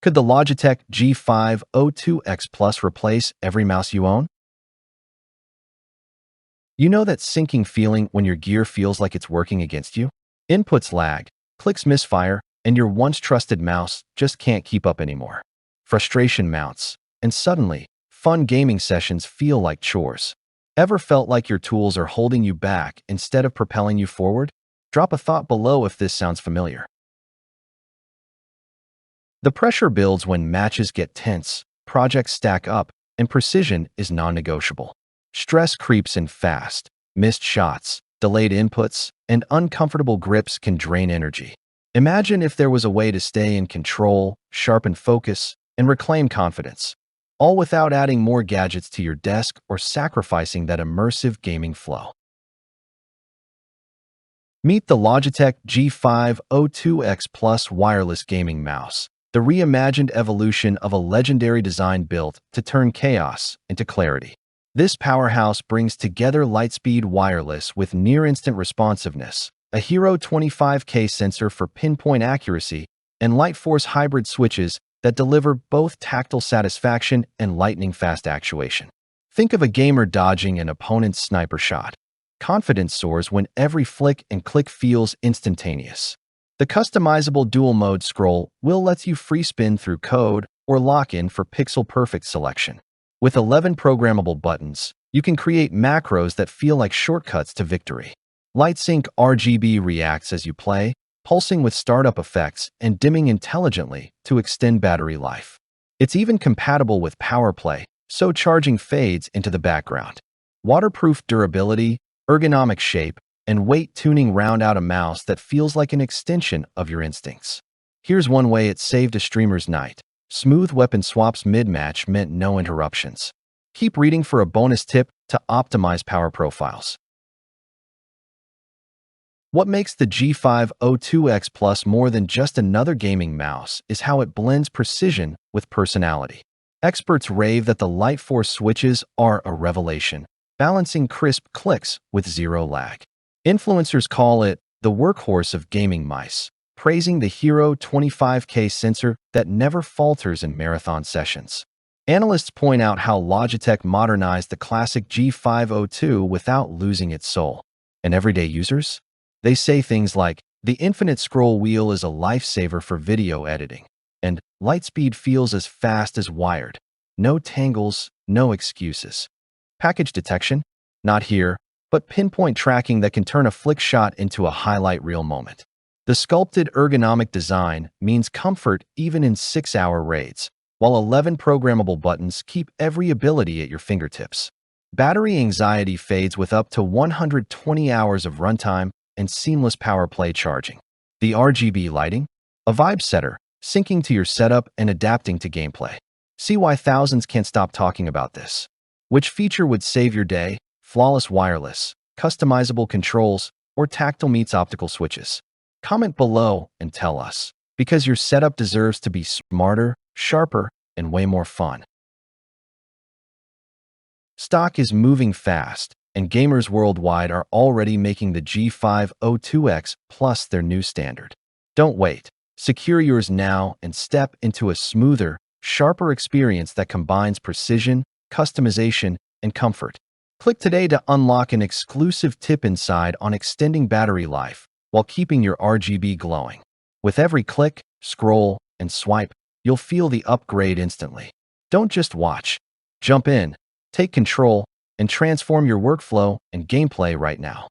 Could the Logitech G502X Plus replace every mouse you own? You know that sinking feeling when your gear feels like it's working against you? Inputs lag, clicks misfire, and your once trusted mouse just can't keep up anymore. Frustration mounts, and suddenly, fun gaming sessions feel like chores. Ever felt like your tools are holding you back instead of propelling you forward? Drop a thought below if this sounds familiar. The pressure builds when matches get tense, projects stack up, and precision is non-negotiable. Stress creeps in fast. Missed shots, delayed inputs, and uncomfortable grips can drain energy. Imagine if there was a way to stay in control, sharpen focus, and reclaim confidence, all without adding more gadgets to your desk or sacrificing that immersive gaming flow. Meet the Logitech G502X Plus wireless gaming mouse, the reimagined evolution of a legendary design built to turn chaos into clarity. This powerhouse brings together LIGHTSPEED wireless with near-instant responsiveness, a Hero 25K sensor for pinpoint accuracy, and LIGHTFORCE hybrid switches that deliver both tactile satisfaction and lightning-fast actuation. Think of a gamer dodging an opponent's sniper shot. Confidence soars when every flick and click feels instantaneous. The customizable dual-mode scroll wheel lets you free spin through code or lock in for pixel-perfect selection. With 11 programmable buttons, you can create macros that feel like shortcuts to victory. LIGHTSYNC RGB reacts as you play, pulsing with startup effects and dimming intelligently to extend battery life. It's even compatible with POWERPLAY, so charging fades into the background. Waterproof durability, ergonomic shape, and weight tuning round out a mouse that feels like an extension of your instincts. Here's one way it saved a streamer's night. Smooth weapon swaps mid-match meant no interruptions. Keep reading for a bonus tip to optimize power profiles. What makes the G502X Plus more than just another gaming mouse is how it blends precision with personality. Experts rave that the LIGHTFORCE switches are a revelation, balancing crisp clicks with zero lag. Influencers call it the workhorse of gaming mice, praising the Hero 25K sensor that never falters in marathon sessions. Analysts point out how Logitech modernized the classic G502 without losing its soul. And everyday users? They say things like, the infinite scroll wheel is a lifesaver for video editing, and LIGHTSPEED feels as fast as wired. No tangles, no excuses. Package detection? Not here, but pinpoint tracking that can turn a flick shot into a highlight reel moment. The sculpted ergonomic design means comfort even in 6-hour raids, while 11 programmable buttons keep every ability at your fingertips. Battery anxiety fades with up to 120 hours of runtime and seamless POWERPLAY charging. The RGB lighting? A vibe setter, syncing to your setup and adapting to gameplay. See why thousands can't stop talking about this. Which feature would save your day? Flawless wireless, customizable controls, or tactile meets optical switches? Comment below and tell us, because your setup deserves to be smarter, sharper, and way more fun. Stock is moving fast, and gamers worldwide are already making the G502X Plus their new standard. Don't wait. Secure yours now and step into a smoother, sharper experience that combines precision, customization, and comfort. Click today to unlock an exclusive tip inside on extending battery life while keeping your RGB glowing. With every click, scroll, and swipe, you'll feel the upgrade instantly. Don't just watch. Jump in, take control, and transform your workflow and gameplay right now.